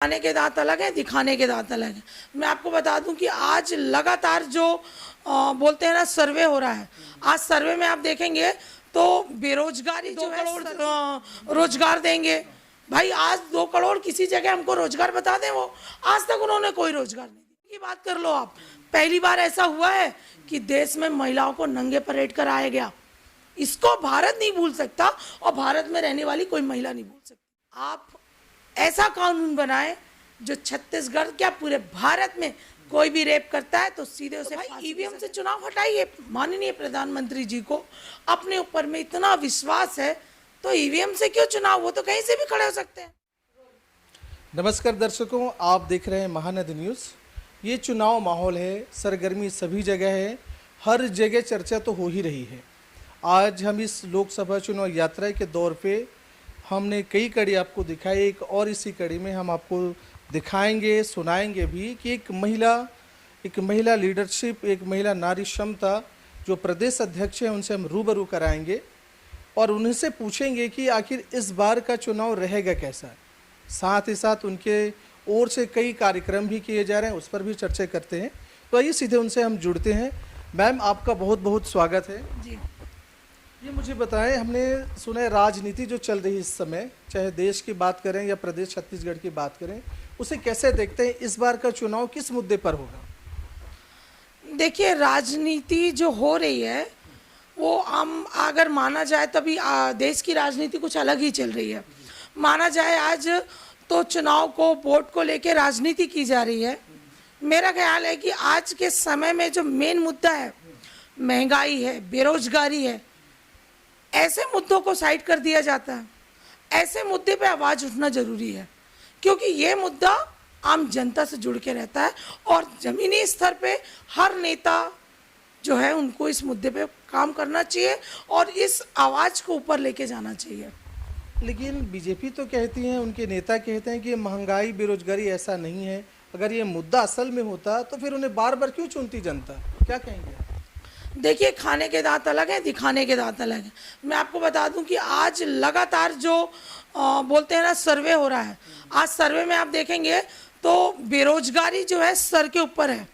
खाने के दांत अलग हैं, दिखाने के दांत अलग हैं। मैं आपको बता दूं कि आज लगातार जो बोलते हैं ना सर्वे हो रहा है, आज सर्वे में आप देखेंगे तो बेरोजगारी 2 करोड़ रोजगार देंगे। भाई आज 2 करोड़ किसी जगह हमको रोजगार बता दें, वो आज तक उन्होंने कोई रोजगार नहीं दिया। की बात कर लो आप, पहली बार ऐसा हुआ है कि देश में महिलाओं को नंगे परेड कराया गया। इसको भारत नहीं भूल सकता और भारत में रहने वाली कोई महिला नहीं भूल सकती। आप ऐसा कानून बनाए जो छत्तीसगढ़ क्या पूरे भारत में कोई भी रेप करता है तो सीधे उसे ईवीएम से चुनाव हटाइए। माननीय प्रधानमंत्री जी को अपने ऊपर में इतना विश्वास है तो ईवीएम से क्यों चुनाव, वो तो कहीं से भी खड़े हो सकते हैं। नमस्कार दर्शकों, आप देख रहे हैं महानदी न्यूज़। ये चुनाव माहौल है, सरगर्मी सभी जगह है, हर जगह चर्चा तो हो ही रही है। आज हम इस लोकसभा चुनाव यात्रा के दौर पे हमने कई कड़ी आपको दिखाई, एक और इसी कड़ी में हम आपको दिखाएंगे, सुनाएंगे भी कि एक महिला लीडरशिप, एक महिला नारी क्षमता जो प्रदेश अध्यक्ष हैं उनसे हम रूबरू कराएंगे और उनसे पूछेंगे कि आखिर इस बार का चुनाव रहेगा कैसा। साथ ही साथ उनके ओर से कई कार्यक्रम भी किए जा रहे हैं, उस पर भी चर्चा करते हैं। तो आइए सीधे उनसे हम जुड़ते हैं। मैम, आपका बहुत बहुत स्वागत है जी। ये मुझे बताएं, हमने सुना है राजनीति जो चल रही है इस समय, चाहे देश की बात करें या प्रदेश छत्तीसगढ़ की बात करें, उसे कैसे देखते हैं? इस बार का चुनाव किस मुद्दे पर होगा? देखिए, राजनीति जो हो रही है वो हम अगर माना जाए तभी देश की राजनीति कुछ अलग ही चल रही है। माना जाए आज तो चुनाव को, वोट को लेके राजनीति की जा रही है। मेरा ख्याल है कि आज के समय में जो मेन मुद्दा है, महंगाई है, बेरोजगारी है, ऐसे मुद्दों को साइड कर दिया जाता है। ऐसे मुद्दे पे आवाज़ उठना जरूरी है क्योंकि ये मुद्दा आम जनता से जुड़ के रहता है और ज़मीनी स्तर पे हर नेता जो है उनको इस मुद्दे पे काम करना चाहिए और इस आवाज़ को ऊपर लेके जाना चाहिए। लेकिन बीजेपी तो कहती है, उनके नेता कहते हैं कि महंगाई बेरोजगारी ऐसा नहीं है। अगर ये मुद्दा असल में होता तो फिर उन्हें बार बार क्यों चुनती जनता? क्या कहेंगे? देखिए, खाने के दांत अलग हैं, दिखाने के दांत अलग हैं। मैं आपको बता दूं कि आज लगातार जो बोलते हैं ना सर्वे हो रहा है, आज सर्वे में आप देखेंगे तो बेरोजगारी जो है सर के ऊपर है।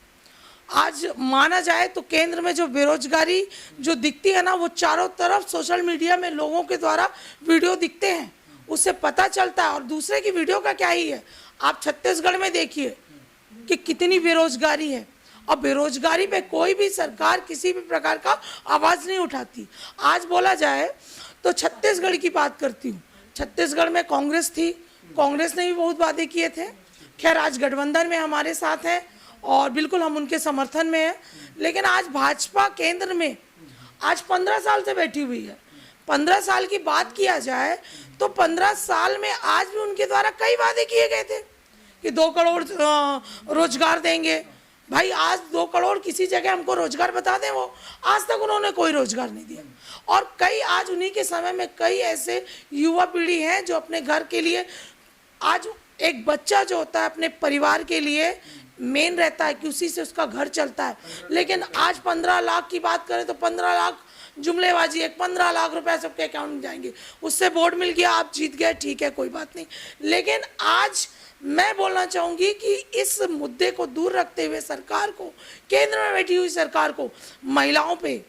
आज माना जाए तो केंद्र में जो बेरोजगारी जो दिखती है ना, वो चारों तरफ सोशल मीडिया में लोगों के द्वारा वीडियो दिखते हैं, उससे पता चलता है। और दूसरे की वीडियो का क्या ही है, आप छत्तीसगढ़ में देखिए कि कितनी बेरोजगारी है और बेरोजगारी पे कोई भी सरकार किसी भी प्रकार का आवाज़ नहीं उठाती। आज बोला जाए तो छत्तीसगढ़ की बात करती हूँ, छत्तीसगढ़ में कांग्रेस थी, कांग्रेस ने भी बहुत वादे किए थे। खैर आज गठबंधन में हमारे साथ है और बिल्कुल हम उनके समर्थन में हैं। लेकिन आज भाजपा केंद्र में आज 15 साल से बैठी हुई है। 15 साल की बात किया जाए तो 15 साल में आज भी उनके द्वारा कई वादे किए गए थे कि 2 करोड़ रोजगार देंगे। भाई आज 2 करोड़ किसी जगह हमको रोजगार बता दें, वो आज तक उन्होंने कोई रोजगार नहीं दिया। और कई आज उन्हीं के समय में कई ऐसे युवा पीढ़ी हैं जो अपने घर के लिए, आज एक बच्चा जो होता है अपने परिवार के लिए मेन रहता है कि उसी से उसका घर चलता है। लेकिन आज 15 लाख की बात करें तो 15 लाख जुमलेबाजी है, 15 लाख रुपए सबके अकाउंट में जाएंगे, उससे वोट मिल गया, आप जीत गए, ठीक है, कोई बात नहीं। लेकिन आज मैं बोलना चाहूँगी कि इस मुद्दे को दूर रखते हुए सरकार को, केंद्र में बैठी हुई सरकार को, महिलाओं पे,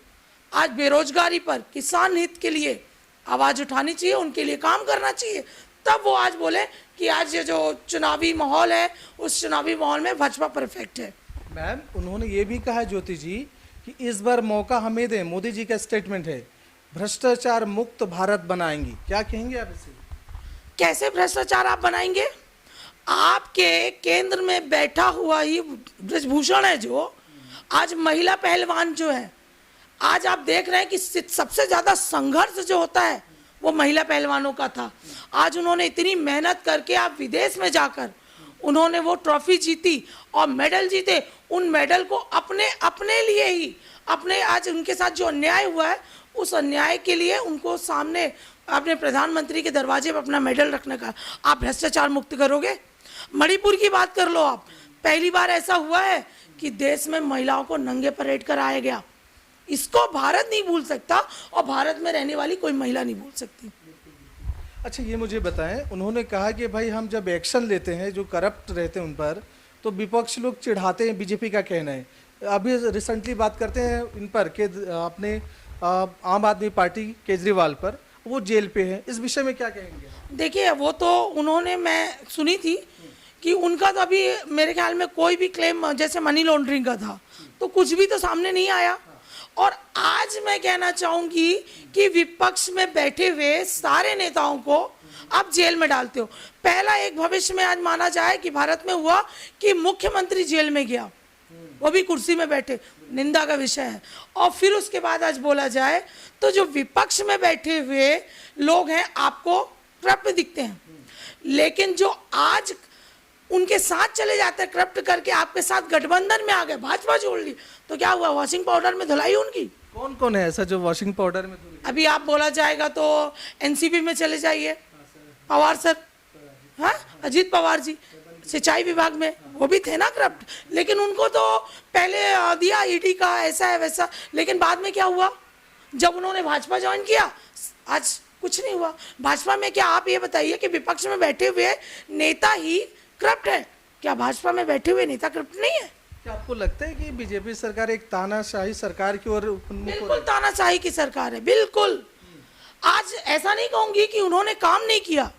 आज बेरोजगारी पर, किसान हित के लिए आवाज़ उठानी चाहिए, उनके लिए काम करना चाहिए। तब वो आज बोले कि आज ये जो चुनावी माहौल है उस चुनावी माहौल में भाजपा परफेक्ट है। मैम, उन्होंने ये भी कहा ज्योति जी कि इस बार मौका हमें दें। मोदी जी का स्टेटमेंट है, भ्रष्टाचार मुक्त भारत बनाएंगी। क्या कहेंगे आप इसे? कैसे भ्रष्टाचार आप बनाएंगे? आपके केंद्र में बैठा हुआ ही ब्रजभूषण है जो आज महिला पहलवान जो है, आज आप देख रहे हैं कि सबसे ज्यादा संघर्ष जो होता है वो महिला पहलवानों का था। आज उन्होंने इतनी मेहनत करके आप विदेश में जाकर उन्होंने वो ट्रॉफी जीती और मेडल जीते। उन मेडल को अपने लिए ही, अपने आज उनके साथ जो अन्याय हुआ है उस अन्याय के लिए उनको सामने अपने प्रधानमंत्री के दरवाजे पर अपना मेडल रखने का आप भ्रष्टाचार मुक्त करोगे? मणिपुर की बात कर लो आप, पहली बार ऐसा हुआ है कि देश में महिलाओं को नंगे परेड कराया गया। इसको भारत नहीं भूल सकता और भारत में रहने वाली कोई महिला नहीं भूल सकती। अच्छा ये मुझे बताएं, उन्होंने कहा कि भाई हम जब एक्शन लेते हैं जो करप्ट रहते हैं उन पर, तो विपक्ष लोग चिढ़ाते हैं, बीजेपी का कहना है। अभी रिसेंटली बात करते हैं इन पर कि अपने आम आदमी पार्टी केजरीवाल पर, वो जेल पे है, इस विषय में क्या कहेंगे? देखिए वो तो उन्होंने, मैं सुनी थी कि उनका तो अभी मेरे ख्याल में कोई भी क्लेम जैसे मनी लॉन्ड्रिंग का था तो कुछ भी तो सामने नहीं आया। और आज मैं कहना चाहूंगी कि विपक्ष में बैठे हुए सारे नेताओं को आप जेल में डालते हो। पहला एक भविष्य में आज माना जाए कि भारत में हुआ कि मुख्यमंत्री जेल में गया, वो भी कुर्सी में बैठे, निंदा का विषय है। और फिर उसके बाद आज बोला जाए तो जो विपक्ष में बैठे हुए लोग हैं आपको करप्ट दिखते हैं, लेकिन जो आज उनके साथ चले जाते हैं करप्ट करके, आपके साथ गठबंधन में आ गए, भाजपा जोड़ ली, तो क्या हुआ? वॉशिंग पाउडर में धुलाई उनकी। कौन कौन है ऐसा जो वॉशिंग पाउडर में धुल? अभी आप बोला जाएगा तो एनसीपी में चले जाइए, पवार सर, हाँ अजीत पवार जी सिंचाई विभाग में, वो भी थे ना करप्ट, लेकिन उनको तो पहले दिया ईडी का ऐसा है वैसा, लेकिन बाद में क्या हुआ? जब उन्होंने भाजपा ज्वाइन किया आज कुछ नहीं हुआ। भाजपा में क्या, आप ये बताइए कि विपक्ष में बैठे हुए नेता ही करप्ट है? क्या भाजपा में बैठे हुए नेता करप्ट नहीं है? क्या आपको लगता है कि बीजेपी सरकार एक तानाशाही सरकार की ओर उन्मुख हो बिल्कुल रही है? तानाशाही की सरकार है, बिल्कुल। आज ऐसा नहीं कहूंगी कि उन्होंने काम नहीं किया,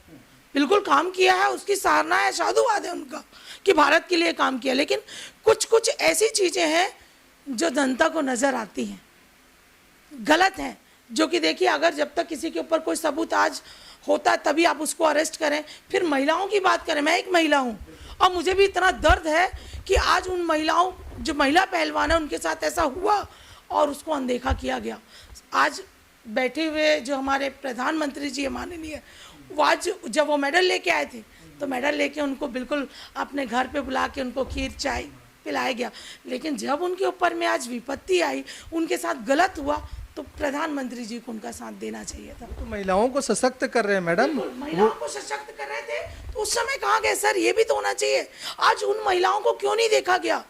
बिल्कुल काम किया है, उसकी सराहना है, साधुवाद है उनका कि भारत के लिए काम किया, लेकिन कुछ कुछ ऐसी चीजें हैं जो जनता को नजर आती हैं गलत है, जो कि देखिए अगर जब तक किसी के ऊपर कोई सबूत आज होता है तभी आप उसको अरेस्ट करें। फिर महिलाओं की बात करें, मैं एक महिला हूं और मुझे भी इतना दर्द है कि आज उन महिलाओं, जो महिला पहलवान है, उनके साथ ऐसा हुआ और उसको अनदेखा किया गया। आज बैठे हुए जो हमारे प्रधानमंत्री जी माननीय, वो आज जब वो मेडल लेके आए थे तो मेडल लेके उनको बिल्कुल अपने घर पे बुला के उनको खीर चाय पिलाया गया, लेकिन जब उनके ऊपर में आज विपत्ति आई, उनके साथ गलत हुआ, तो प्रधानमंत्री जी को उनका साथ देना चाहिए था। तो महिलाओं को सशक्त कर रहे हैं मैडम, महिलाओं को सशक्त कर रहे थे तो उस समय कहाँ गए सर? ये भी तो होना चाहिए। आज उन महिलाओं को क्यों नहीं देखा गया?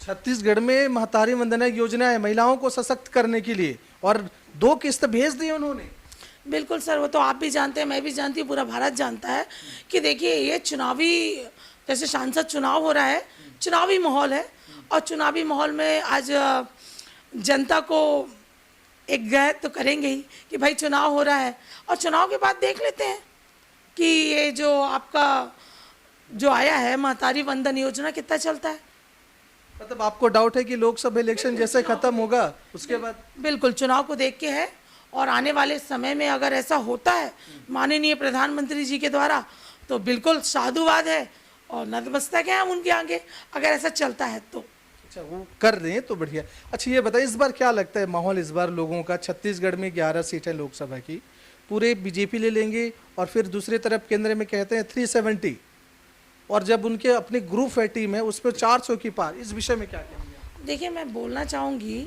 छत्तीसगढ़ में महतारी वंदना योजना है महिलाओं को सशक्त करने के लिए, और 2 किस्त भेज दी उन्होंने। बिल्कुल सर, वो तो आप भी जानते हैं, मैं भी जानती हूँ, पूरा भारत जानता है कि देखिए ये चुनावी, जैसे सांसद चुनाव हो रहा है, चुनावी माहौल है, और चुनावी माहौल में आज जनता को एक गैर तो करेंगे ही कि भाई चुनाव हो रहा है, और चुनाव के बाद देख लेते हैं कि ये जो आपका जो आया है महतारी वंदन योजना कितना चलता है। मतलब आपको डाउट है कि लोकसभा इलेक्शन जैसे खत्म होगा उसके बाद? बिल्कुल चुनाव को देख के है, और आने वाले समय में अगर ऐसा होता है माननीय प्रधानमंत्री जी के द्वारा तो बिल्कुल साधुवाद है और नतमस्तक है हम उनके आगे, अगर ऐसा चलता है तो। अच्छा, वो कर रहे हैं तो बढ़िया। अच्छा ये बताइए, इस बार क्या लगता है माहौल इस बार लोगों का? छत्तीसगढ़ में 11 सीटें लोकसभा की पूरे बीजेपी ले लेंगे, और फिर दूसरी तरफ केंद्र में कहते हैं 370, और जब उनके अपने ग्रुप है टीम है उस पर 400 की पार, इस विषय में क्या कहेंगे? देखिए मैं बोलना चाहूँगी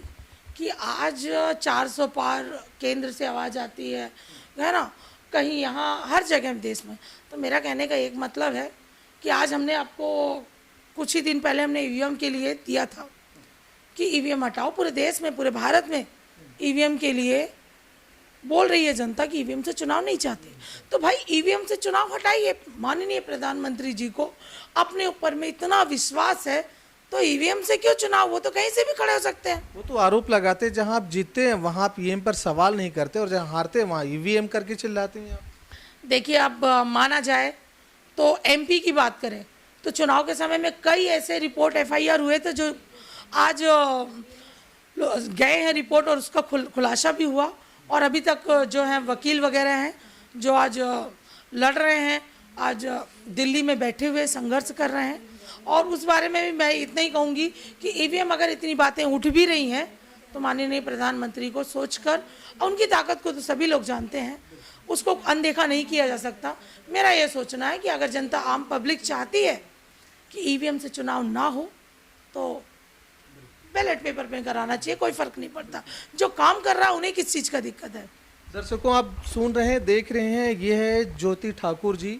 कि आज 400 पार केंद्र से आवाज़ आती है ना, कहीं यहाँ हर जगह देश में, तो मेरा कहने का एक मतलब है कि आज हमने आपको कुछ ही दिन पहले हमने ईवीएम के लिए दिया था कि ईवीएम हटाओ, पूरे देश में, पूरे भारत में ईवीएम के लिए बोल रही है जनता कि ईवीएम से चुनाव नहीं चाहते, तो भाई ईवीएम से चुनाव हटाइए। माननीय प्रधानमंत्री जी को अपने ऊपर में इतना विश्वास है तो ईवीएम से क्यों चुनाव? वो तो कहीं से भी खड़े हो सकते हैं। वो तो आरोप लगाते हैं जहां आप जीतते हैं वहां आप ईवीएम पर सवाल नहीं करते, और जहां हारते हैं वहां ईवीएम करके चिल्लाते हैं आप। देखिए अब माना जाए तो एमपी की बात करें तो चुनाव के समय में कई ऐसे रिपोर्ट एफआईआर हुए थे जो आज गए हैं रिपोर्ट, और उसका खुलासा भी हुआ, और अभी तक जो है वकील वगैरह हैं जो आज लड़ रहे हैं, आज दिल्ली में बैठे हुए संघर्ष कर रहे हैं। और उस बारे में भी मैं इतना ही कहूँगी कि ईवीएम अगर इतनी बातें उठ भी रही हैं तो माननीय प्रधानमंत्री को सोचकर, और उनकी ताकत को तो सभी लोग जानते हैं, उसको अनदेखा नहीं किया जा सकता। मेरा ये सोचना है कि अगर जनता आम पब्लिक चाहती है कि ईवीएम से चुनाव ना हो तो बैलेट पेपर में कराना चाहिए, कोई फर्क नहीं पड़ता। जो काम कर रहा है उन्हें किस चीज़ का दिक्कत है। दर्शकों आप सुन रहे हैं, देख रहे हैं, ये है ज्योति ठाकुर जी,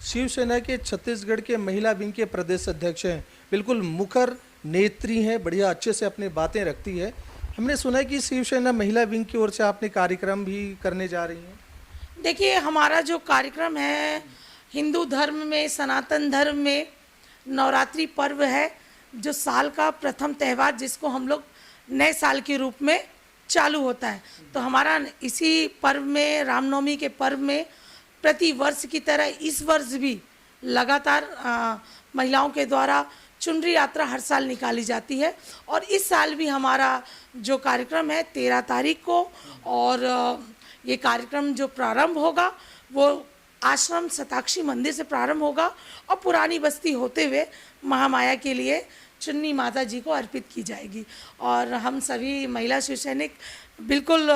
शिवसेना के छत्तीसगढ़ के महिला विंग के प्रदेश अध्यक्ष हैं। बिल्कुल मुखर नेत्री हैं, बढ़िया अच्छे से अपनी बातें रखती है। हमने सुना है कि शिवसेना महिला विंग की ओर से आपने कार्यक्रम भी करने जा रही हैं। देखिए, हमारा जो कार्यक्रम है हिंदू धर्म में, सनातन धर्म में नवरात्रि पर्व है, जो साल का प्रथम त्यौहार जिसको हम लोग नए साल के रूप में चालू होता है। तो हमारा इसी पर्व में, रामनवमी के पर्व में प्रति वर्ष की तरह इस वर्ष भी लगातार महिलाओं के द्वारा चुनरी यात्रा हर साल निकाली जाती है। और इस साल भी हमारा जो कार्यक्रम है 13 तारीख को, और ये कार्यक्रम जो प्रारंभ होगा वो आश्रम शताक्षी मंदिर से प्रारंभ होगा और पुरानी बस्ती होते हुए महामाया के लिए चुन्नी माता जी को अर्पित की जाएगी। और हम सभी महिला शिव सैनिक बिल्कुल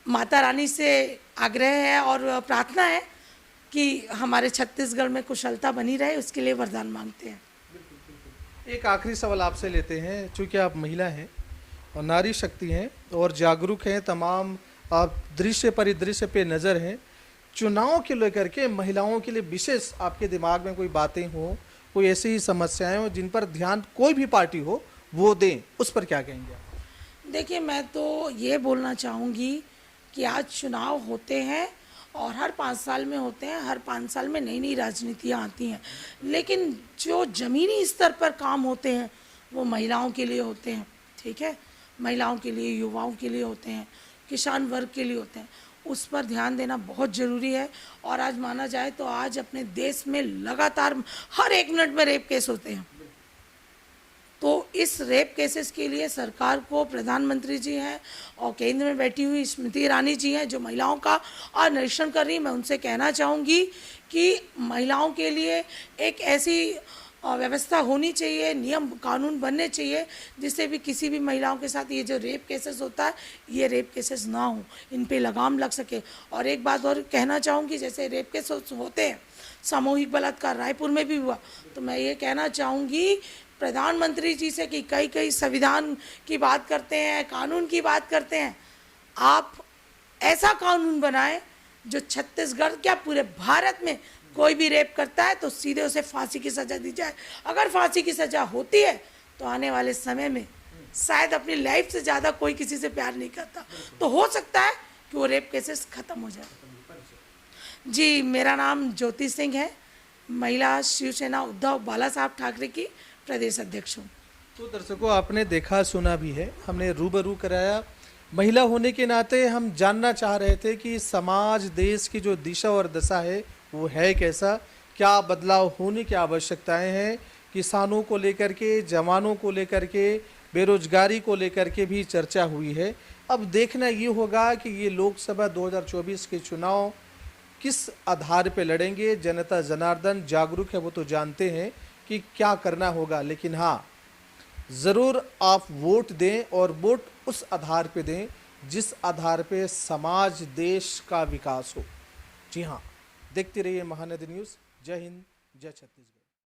माता रानी से आग्रह है और प्रार्थना है कि हमारे छत्तीसगढ़ में कुशलता बनी रहे, उसके लिए वरदान मांगते हैं। एक आखिरी सवाल आपसे लेते हैं, चूँकि आप महिला हैं और नारी शक्ति हैं और जागरूक हैं, तमाम आप दृश्य परिदृश्य पे नज़र हैं, चुनाव के लेकर के महिलाओं के लिए विशेष आपके दिमाग में कोई बातें हों, कोई ऐसी समस्याएं हो जिन पर ध्यान कोई भी पार्टी हो वो दें, उस पर क्या कहेंगे आप? देखिए, मैं तो ये बोलना चाहूँगी कि आज चुनाव होते हैं और हर 5 साल में होते हैं, हर 5 साल में नई नई राजनीतियाँ आती हैं, लेकिन जो ज़मीनी स्तर पर काम होते हैं वो महिलाओं के लिए होते हैं। ठीक है, महिलाओं के लिए, युवाओं के लिए होते हैं, किसान वर्ग के लिए होते हैं, उस पर ध्यान देना बहुत ज़रूरी है। और आज माना जाए तो आज अपने देश में लगातार हर 1 मिनट में रेप केस होते हैं। तो इस रेप केसेस के लिए सरकार को प्रधानमंत्री जी हैं और केंद्र में बैठी हुई स्मृति ईरानी जी हैं जो महिलाओं का और निरीक्षण कर रही हैं। मैं उनसे कहना चाहूँगी कि महिलाओं के लिए एक ऐसी व्यवस्था होनी चाहिए, नियम कानून बनने चाहिए जिससे भी किसी भी महिलाओं के साथ ये जो रेप केसेस होता है ये रेप केसेस ना हो, इन पे लगाम लग सके। और एक बात और कहना चाहूँगी, जैसे रेप केस होते हैं, सामूहिक बलात्कार रायपुर में भी हुआ, तो मैं ये कहना चाहूँगी प्रधानमंत्री जी से कि कई संविधान की बात करते हैं, कानून की बात करते हैं, आप ऐसा कानून बनाएं जो छत्तीसगढ़ क्या पूरे भारत में कोई भी रेप करता है तो सीधे उसे फांसी की सज़ा दी जाए। अगर फांसी की सज़ा होती है तो आने वाले समय में शायद अपनी लाइफ से ज़्यादा कोई किसी से प्यार नहीं करता, तो हो सकता है कि वो रेप केसेस ख़त्म हो जाए। जी, मेरा नाम ज्योति सिंह है, महिला शिवसेना उद्धव बाला साहब ठाकरे की प्रदेश अध्यक्ष हूँ। तो दर्शकों, आपने देखा सुना भी है, हमने रूबरू कराया। महिला होने के नाते हम जानना चाह रहे थे कि समाज, देश की जो दिशा और दशा है वो है कैसा, क्या बदलाव होने की आवश्यकताएं हैं। किसानों को लेकर के, जवानों को लेकर के, बेरोजगारी को लेकर के भी चर्चा हुई है। अब देखना ये होगा कि ये लोकसभा 2024 के चुनाव किस आधार पे लड़ेंगे। जनता जनार्दन जागरूक है, वो तो जानते हैं कि क्या करना होगा, लेकिन हाँ, ज़रूर आप वोट दें और वोट उस आधार पे दें जिस आधार पे समाज, देश का विकास हो। जी हाँ, देखते रहिए महानदी न्यूज़। जय हिंद, जय छत्तीसगढ़।